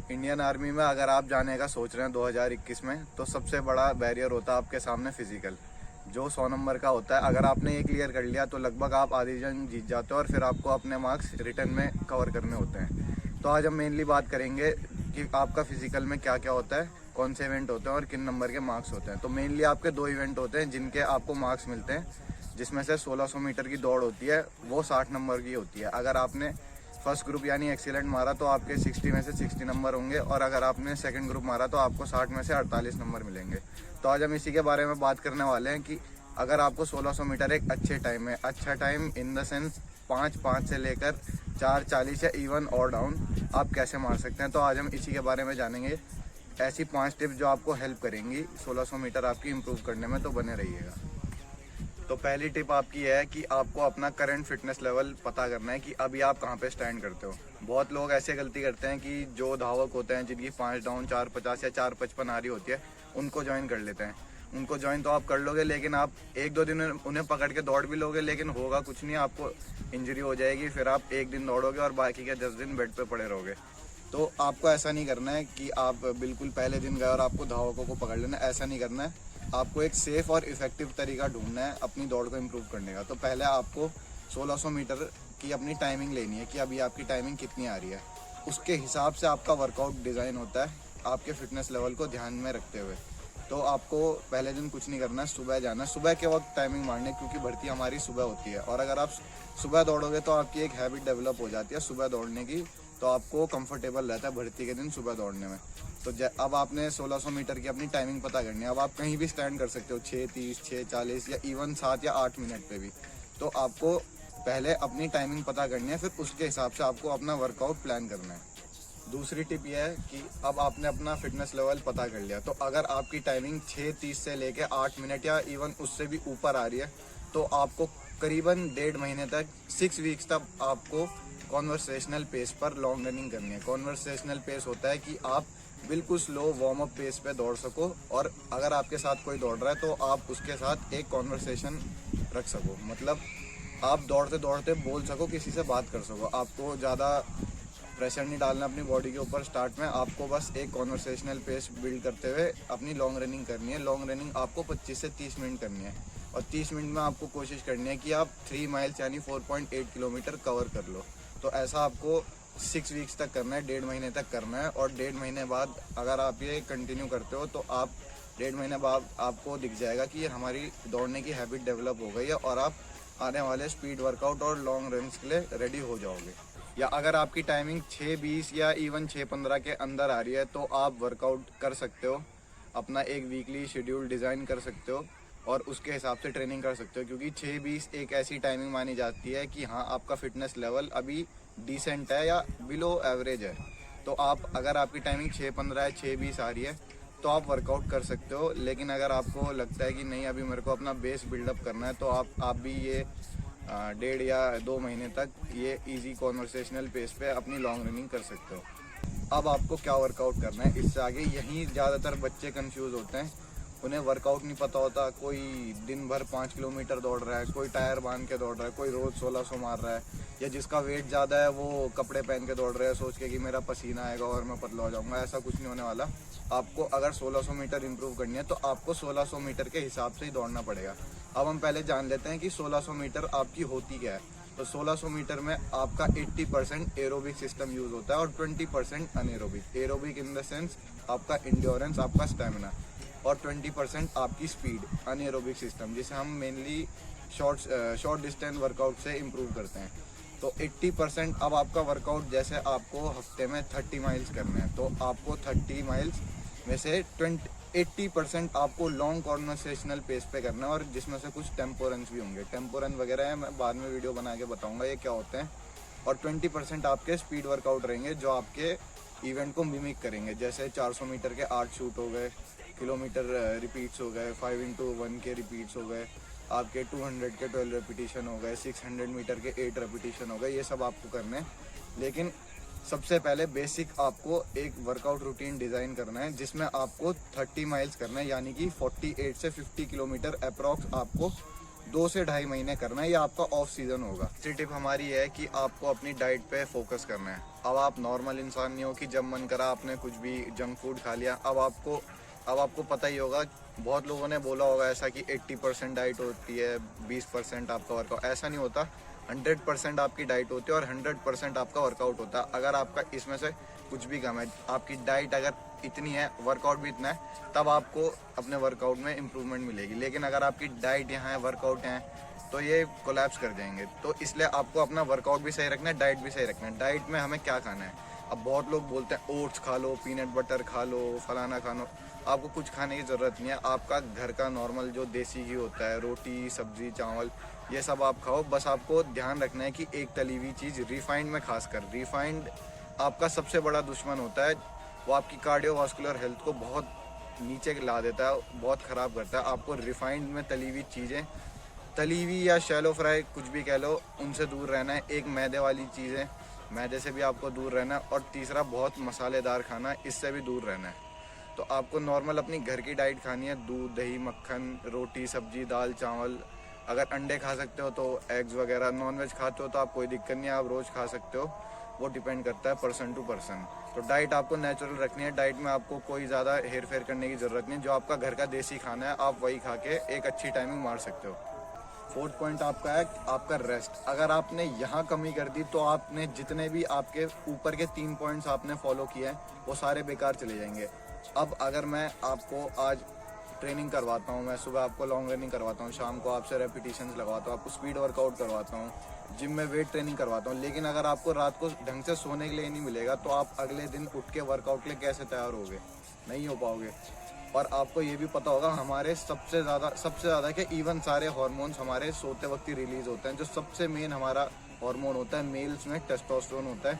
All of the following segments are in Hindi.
इंडियन आर्मी में अगर आप जाने का सोच रहे हैं 2021 में, तो सबसे बड़ा बैरियर होता है आपके सामने फिजिकल, जो 100 नंबर का होता है। अगर आपने ये क्लियर कर लिया तो लगभग आप आधी जंग जीत जाते हो, और फिर आपको अपने मार्क्स रिटर्न में कवर करने होते हैं। तो आज हम मेनली बात करेंगे कि आपका फिजिकल में क्या क्या होता है, कौन से इवेंट होते हैं और किन नंबर के मार्क्स होते हैं। तो मेनली आपके 2 इवेंट होते हैं जिनके आपको मार्क्स मिलते हैं, जिसमें से 1600 मीटर की दौड़ होती है, वो 60 नंबर की होती है। अगर आपने फर्स्ट ग्रुप यानी एक्सीलेंट मारा तो आपके 60 में से 60 नंबर होंगे, और अगर आपने सेकंड ग्रुप मारा तो आपको 60 में से 48 नंबर मिलेंगे। तो आज हम इसी के बारे में बात करने वाले हैं कि अगर आपको 1600 मीटर एक अच्छे टाइम में, अच्छा टाइम इन द सेंस 5:05 से लेकर 4:40 या इवन और डाउन आप कैसे मार सकते हैं। तो आज हम इसी के बारे में जानेंगे, ऐसी 5 टिप्स जो आपको हेल्प करेंगी 1600 मीटर आपकी इम्प्रूव करने में। तो बने रहिएगा। तो पहली टिप आपकी है कि आपको अपना करंट फिटनेस लेवल पता करना है कि अभी आप कहाँ पे स्टैंड करते हो। बहुत लोग ऐसे गलती करते हैं कि जो धावक होते हैं जिनकी 5 डाउन 4:50 या 4:55 आ रही होती है, उनको ज्वाइन कर लेते हैं। उनको ज्वाइन तो आप कर लोगे, लेकिन आप 1-2 दिन उन्हें पकड़ के दौड़ भी लोगे, लेकिन होगा कुछ नहीं, आपको इंजरी हो जाएगी। फिर आप 1 दिन दौड़ोगे और बाकी के 10 दिन बेड पे पड़े रहोगे। तो आपको ऐसा नहीं करना है कि आप बिल्कुल पहले दिन गए और आपको धावकों को पकड़ लेना है, ऐसा नहीं करना है। आपको एक सेफ और इफेक्टिव तरीका ढूंढना है अपनी दौड़ को इम्प्रूव करने का। तो पहले आपको 1600 मीटर की अपनी टाइमिंग लेनी है कि अभी आपकी टाइमिंग कितनी आ रही है। उसके हिसाब से आपका वर्कआउट डिज़ाइन होता है, आपके फिटनेस लेवल को ध्यान में रखते हुए। तो आपको पहले दिन कुछ नहीं करना है, सुबह जाना है, सुबह के वक्त टाइमिंग मारनी है, क्योंकि भर्ती हमारी सुबह होती है। और अगर आप सुबह दौड़ोगे तो आपकी एक हैबिट डेवलप हो जाती है सुबह दौड़ने की, तो आपको कंफर्टेबल रहता है भर्ती के दिन सुबह दौड़ने में। तो अब आपने 1600 मीटर की अपनी टाइमिंग पता करनी है। अब आप कहीं भी स्टैंड कर सकते हो, 6:30, 6:40 या इवन 7 या 8 मिनट पे भी। तो आपको पहले अपनी टाइमिंग पता करनी है, फिर उसके हिसाब से आपको अपना वर्कआउट प्लान करना है। दूसरी टिप यह है कि अब आपने अपना फिटनेस लेवल पता कर लिया, तो अगर आपकी टाइमिंग 6:30 से लेके 8 मिनट या इवन उससे भी ऊपर आ रही है, तो आपको करीबन 1.5 महीने तक, 6 वीक्स तक आपको कॉन्वर्सेशनल पेस पर लॉन्ग रनिंग करनी है। कॉन्वर्सेशनल पेस होता है कि आप बिल्कुल स्लो वार्म अप पेस पे दौड़ सको, और अगर आपके साथ कोई दौड़ रहा है तो आप उसके साथ एक कॉन्वर्सेशन रख सको। मतलब आप दौड़ते दौड़ते बोल सको, किसी से बात कर सको। आपको ज़्यादा प्रेशर नहीं डालना अपनी बॉडी के ऊपर स्टार्ट में। आपको बस एक कॉन्वर्सेशनल पेस बिल्ड करते हुए अपनी लॉन्ग रनिंग करनी है। लॉन्ग रनिंग आपको 25 से 30 मिनट करनी है, और 30 मिनट में आपको कोशिश करनी है कि आप 3 माइल्स यानी 4.8 किलोमीटर कवर कर लो। तो ऐसा आपको 6 वीक्स तक करना है, 1.5 महीने तक करना है। और 1.5 महीने बाद अगर आप ये कंटिन्यू करते हो, तो आप 1.5 महीने बाद आपको दिख जाएगा कि हमारी दौड़ने की हैबिट डेवलप हो गई है, और आप आने वाले स्पीड वर्कआउट और लॉन्ग रन्स के लिए रेडी हो जाओगे। या अगर आपकी टाइमिंग 6:20 या इवन 6:15 के अंदर आ रही है, तो आप वर्कआउट कर सकते हो, अपना एक वीकली शेड्यूल डिज़ाइन कर सकते हो और उसके हिसाब से ट्रेनिंग कर सकते हो। क्योंकि 6:20 एक ऐसी टाइमिंग मानी जाती है कि हाँ, आपका फिटनेस लेवल अभी डिसेंट है या बिलो एवरेज है। तो आप अगर आपकी टाइमिंग 6:15 या 6:20 आ रही है, तो आप वर्कआउट कर सकते हो। लेकिन अगर आपको लगता है कि नहीं, अभी मेरे को अपना बेस बिल्डअप करना है, तो आप भी ये 1.5 या 2 महीने तक ये इजी कॉन्वर्सेशनल पेस पे अपनी लॉन्ग रनिंग कर सकते हो। अब आपको क्या वर्कआउट करना है, इससे आगे यहीं ज़्यादातर बच्चे कंफ्यूज होते हैं। उन्हें वर्कआउट नहीं पता होता। कोई दिन भर 5 किलोमीटर दौड़ रहा है, कोई टायर बांध के दौड़ रहा है, कोई रोज़ 1600 मार रहा है, या जिसका वेट ज़्यादा है वो कपड़े पहन के दौड़ रहे हैं सोच के कि मेरा पसीना आएगा और मैं पतला हो जाऊँगा। ऐसा कुछ नहीं होने वाला। आपको अगर 1600 मीटर इंप्रूव करनी है, तो आपको 1600 मीटर के हिसाब से ही दौड़ना पड़ेगा। अब हम पहले जान लेते हैं कि 1600 मीटर आपकी होती क्या है। तो 1600 मीटर में आपका 80% एरोबिक सिस्टम यूज़ होता है और 20% anaerobic. Aerobic in the sense आपका इंड्योरेंस, आपका स्टेमिना, और 20% आपकी स्पीड, अनएरोबिक सिस्टम, जिसे हम मेनली शॉर्ट डिस्टेंस वर्कआउट से इम्प्रूव करते हैं। तो 80% अब आपका वर्कआउट, जैसे आपको हफ्ते में 30 माइल्स करने हैं, तो आपको 30 माइल्स में से 80% आपको लॉन्ग कॉन्वर्सेशनल पेस पे करना है, और जिसमें से कुछ टेम्पो रन्स भी होंगे। टेम्पो रन वगैरह है, मैं बाद में वीडियो बना के बताऊँगा ये क्या होते हैं। और 20% आपके स्पीड वर्कआउट रहेंगे, जो आपके इवेंट को मिमिक करेंगे। जैसे 400 मीटर के 8 शूट हो गए, किलोमीटर रिपीट्स हो गए, 5x1 के रिपीट्स हो गए, आपके 200 के 12 रेपिटेशन हो गए, 600 मीटर के 8 रेपिटेशन हो गए। ये सब आपको करने हैं। लेकिन सबसे पहले बेसिक आपको एक वर्कआउट रूटीन डिज़ाइन करना है, जिसमें आपको 30 माइल्स करना है, यानी कि 48 से 50 किलोमीटर अप्रॉक्स आपको 2 से 2.5 महीने करना है। ये आपका ऑफ सीज़न होगा। तीसरी टिप हमारी है कि आपको अपनी डाइट पे फोकस करना है। अब आप नॉर्मल इंसान नहीं हो कि जब मन करा आपने कुछ भी जंक फूड खा लिया। अब आपको पता ही होगा, बहुत लोगों ने बोला होगा ऐसा कि 80% डाइट होती है, 20% आपका वर्कआउट। ऐसा नहीं होता, 100% आपकी डाइट होती है और 100% आपका वर्कआउट होता है। अगर आपका इसमें से कुछ भी कम है, आपकी डाइट अगर इतनी है, वर्कआउट भी इतना है, तब आपको अपने वर्कआउट में इम्प्रूवमेंट मिलेगी। लेकिन अगर आपकी डाइट यहाँ है, वर्कआउट है, तो ये कोलैप्स कर जाएंगे। तो इसलिए आपको अपना वर्कआउट भी सही रखना है, डाइट भी सही रखना है। डाइट में हमें क्या खाना है, अब बहुत लोग बोलते हैं ओट्स खा लो, पीनट बटर खा लो, फलाना खा लो। आपको कुछ खाने की ज़रूरत नहीं है। आपका घर का नॉर्मल जो देसी घी होता है, रोटी सब्जी चावल, ये सब आप खाओ। बस आपको ध्यान रखना है कि एक तली हुई चीज़, रिफाइंड में खासकर, रिफाइंड आपका सबसे बड़ा दुश्मन होता है। वो आपकी कार्डियोवास्कुलर हेल्थ को बहुत नीचे ला देता है, बहुत ख़राब करता है। आपको रिफाइंड में तली हुई चीज़ें, तली हुई या शैलो फ्राई कुछ भी कह लो, उनसे दूर रहना है। एक मैदे वाली चीज़ें, मैदे से भी आपको दूर रहना है। और तीसरा, बहुत मसालेदार खाना, इससे भी दूर रहना है। तो आपको नॉर्मल अपनी घर की डाइट खानी है, दूध दही मक्खन, रोटी सब्जी दाल चावल। अगर अंडे खा सकते हो तो एग्स वगैरह, नॉनवेज खाते हो तो आप कोई दिक्कत नहीं है, आप रोज़ खा सकते हो। वो डिपेंड करता है पर्सन टू पर्सन। तो डाइट आपको नेचुरल रखनी है। डाइट में आपको कोई ज़्यादा हेर फेर करने की ज़रूरत नहीं। जो आपका घर का देसी खाना है, आप वही खा के एक अच्छी टाइमिंग मार सकते हो। फोर्थ पॉइंट आपका है आपका रेस्ट। अगर आपने यहाँ कमी कर दी तो आपने जितने भी आपके ऊपर के 3 पॉइंट्स आपने फॉलो किए हैं, वो सारे बेकार चले जाएंगे। अब अगर मैं आपको आज ट्रेनिंग करवाता हूँ, मैं सुबह आपको लॉन्ग रनिंग करवाता हूँ, शाम को आपसे रेपिटेशंस लगवाता हूँ, आपको स्पीड वर्कआउट करवाता हूँ, जिम में वेट ट्रेनिंग करवाता हूँ, लेकिन अगर आपको रात को ढंग से सोने के लिए नहीं मिलेगा, तो आप अगले दिन उठ के वर्कआउट के लिए कैसे तैयार होगे? नहीं हो पाओगे। और आपको ये भी पता होगा, हमारे सबसे ज़्यादा कि इवन सारे हार्मोन्स हमारे सोते वक्त ही रिलीज होते हैं। जो सबसे मेन हमारा हार्मोन होता है, मेल्स में टेस्टोस्टेरोन होता है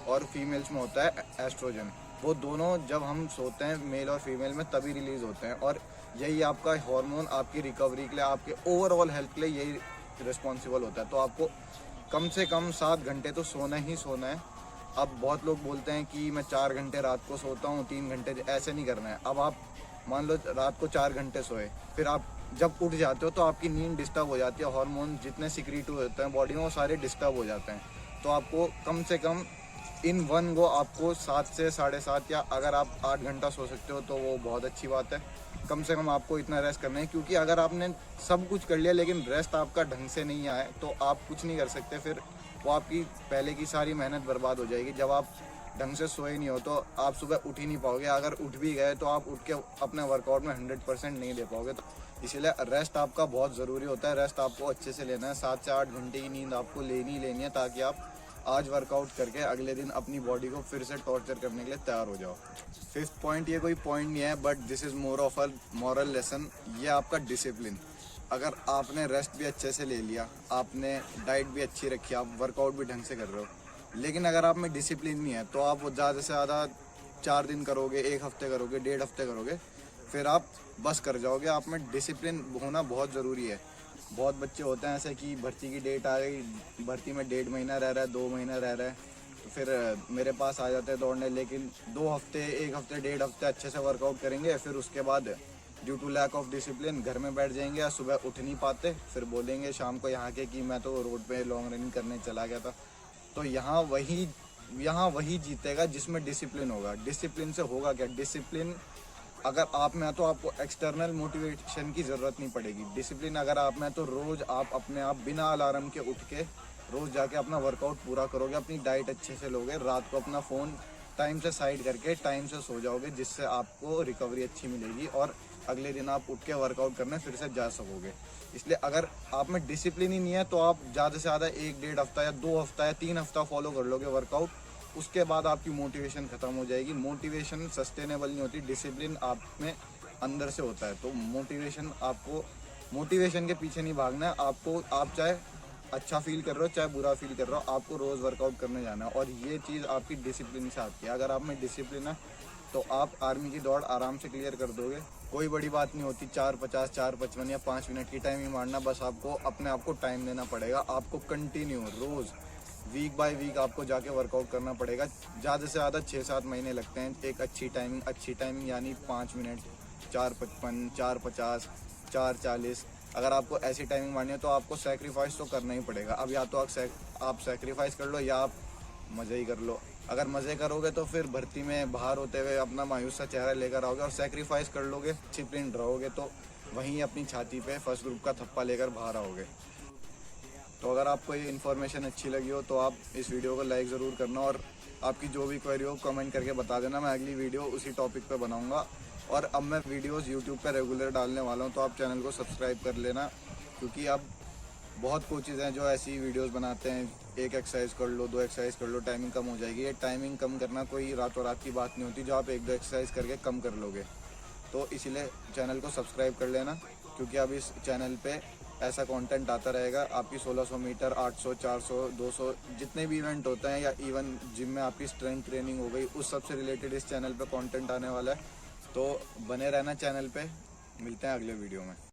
और फीमेल्स में होता है एस्ट्रोजन। वो दोनों जब हम सोते हैं, मेल और फीमेल में, तभी रिलीज होते हैं। और यही आपका हार्मोन आपकी रिकवरी के लिए, आपके ओवरऑल हेल्थ के लिए यही रिस्पॉन्सिबल होता है। तो आपको कम से कम 7 घंटे तो सोना ही सोना है। अब बहुत लोग बोलते हैं कि मैं 4 घंटे रात को सोता हूँ, 3 घंटे, ऐसे नहीं करना है। अब आप मान लो रात को 4 घंटे सोए, फिर आप जब उठ जाते हो तो आपकी नींद डिस्टर्ब हो जाती है। हार्मोन जितने सिक्रीट होते हैं बॉडी में, वो सारे डिस्टर्ब हो जाते हैं। तो आपको कम से कम इन वन गो आपको 7 से 7.5, या अगर आप 8 घंटा सो सकते हो तो वो बहुत अच्छी बात है। कम से कम आपको इतना रेस्ट करना है, क्योंकि अगर आपने सब कुछ कर लिया लेकिन रेस्ट आपका ढंग से नहीं आए तो आप कुछ नहीं कर सकते। फिर वो आपकी पहले की सारी मेहनत बर्बाद हो जाएगी। जब आप ढंग से सोए नहीं हो तो आप सुबह उठ ही नहीं पाओगे। अगर उठ भी गए तो आप उठ के अपने वर्कआउट में 100% नहीं दे पाओगे। तो इसीलिए रेस्ट आपका बहुत ज़रूरी होता है। रेस्ट आपको अच्छे से लेना है। 7 से 8 घंटे की नींद आपको लेनी है, ताकि आप आज वर्कआउट करके अगले दिन अपनी बॉडी को फिर से टॉर्चर करने के लिए तैयार हो जाओ। 5th पॉइंट, ये कोई पॉइंट नहीं है, but this is more of a moral lesson. ये आपका डिसिप्लिन। अगर आपने रेस्ट भी अच्छे से ले लिया, आपने डाइट भी अच्छी रखी, आप वर्कआउट भी ढंग से कर रहे हो, लेकिन अगर आप में डिसिप्लिन नहीं है तो आप वो ज़्यादा से ज़्यादा 4 दिन करोगे, 1 हफ्ते करोगे, 1.5 हफ्ते करोगे, फिर आप बस कर जाओगे। आप में डिसिप्लिन होना बहुत ज़रूरी है। बहुत बच्चे होते हैं ऐसे कि भर्ती की डेट आ गई, भर्ती में 1.5 महीना रह रहा है, 2 महीना रह रहा है, तो फिर मेरे पास आ जाते हैं दौड़ने। लेकिन 2 हफ्ते, 1 हफ्ते, 1.5 हफ्ते अच्छे से वर्कआउट करेंगे, फिर उसके बाद due to lack of discipline घर में बैठ जाएंगे या सुबह उठ नहीं पाते। फिर बोलेंगे शाम को यहाँ के कि मैं तो रोड पे लॉन्ग रनिंग करने चला गया था। तो यहाँ वही जीतेगा जिसमें डिसिप्लिन होगा। डिसिप्लिन से होगा क्या? डिसिप्लिन अगर आप में है तो आपको एक्सटर्नल मोटिवेशन की ज़रूरत नहीं पड़ेगी। डिसिप्लिन अगर आप में है तो रोज़ आप अपने आप बिना अलार्म के उठ के रोज़ जाके अपना वर्कआउट पूरा करोगे, अपनी डाइट अच्छे से लोगे, रात को अपना फ़ोन टाइम से साइड करके टाइम से सो जाओगे, जिससे आपको रिकवरी अच्छी मिलेगी और अगले दिन आप उठ के वर्कआउट करने फिर से जा सकोगे। इसलिए अगर आप में डिसिप्लिन ही नहीं है तो आप ज़्यादा से ज़्यादा 1-1.5 हफ्ता या 2 हफ्ता या 3 हफ्ता फॉलो कर लोगे वर्कआउट, उसके बाद आपकी मोटिवेशन ख़त्म हो जाएगी। मोटिवेशन सस्टेनेबल नहीं होती, डिसिप्लिन आप में अंदर से होता है। तो मोटिवेशन के पीछे नहीं भागना है आपको। आप चाहे अच्छा फील कर रहे हो चाहे बुरा फील कर रहे हो, आपको रोज़ वर्कआउट करने जाना है, और ये चीज़ आपकी डिसिप्लिन से आती है। अगर आप में डिसिप्लिन है तो आप आर्मी की दौड़ आराम से क्लियर कर दोगे। कोई बड़ी बात नहीं होती, 4:50, 4:55 या 5 मिनट की टाइमिंग मारना। बस आपको अपने आप को टाइम देना पड़ेगा। आपको कंटिन्यू रोज़ वीक बाय वीक आपको जाके वर्कआउट करना पड़ेगा। ज़्यादा से ज़्यादा 6-7 महीने लगते हैं एक अच्छी टाइमिंग यानी 5 मिनट, 4:55, 4:50, 4:40। अगर आपको ऐसी टाइमिंग मारनी है तो आपको सेक्रीफाइस तो करना ही पड़ेगा। अब या तो आप सेक्रीफाइस कर लो या आप मज़े ही कर लो। अगर मज़े करोगे तो फिर भर्ती में बाहर होते हुए अपना मायूस सा चेहरा लेकर आओगे, और सेक्रीफाइस कर लोगे, डिसिप्लिन रहोगे, तो वहीं अपनी छाती पे फर्स्ट ग्रुप का थप्पा लेकर बाहर आओगे। तो अगर आपको ये इन्फॉर्मेशन अच्छी लगी हो तो आप इस वीडियो को लाइक ज़रूर करना, और आपकी जो भी क्वेरी हो कमेंट करके बता देना। मैं अगली वीडियो उसी टॉपिक पे बनाऊंगा। और अब मैं वीडियोस यूट्यूब पे रेगुलर डालने वाला हूँ, तो आप चैनल को सब्सक्राइब कर लेना, क्योंकि अब बहुत कोचेज़ हैं जो ऐसी वीडियोस बनाते हैं, एक एक्सरसाइज कर लो, 2 एक्सरसाइज कर लो, टाइमिंग कम हो जाएगी। ये टाइमिंग कम करना कोई रातों रात की बात नहीं होती, जो आप 1-2 एक्सरसाइज करके कम कर लोगे। तो इसीलिए चैनल को सब्सक्राइब कर लेना, क्योंकि अब इस चैनल पे ऐसा कंटेंट आता रहेगा। आपकी 1600 मीटर, 800, 400, 200 जितने भी इवेंट होते हैं, या इवन जिम में आपकी स्ट्रेंथ ट्रेनिंग हो गई, उस सब से रिलेटेड इस चैनल पे कंटेंट आने वाला है। तो बने रहना चैनल पे। मिलते हैं अगले वीडियो में।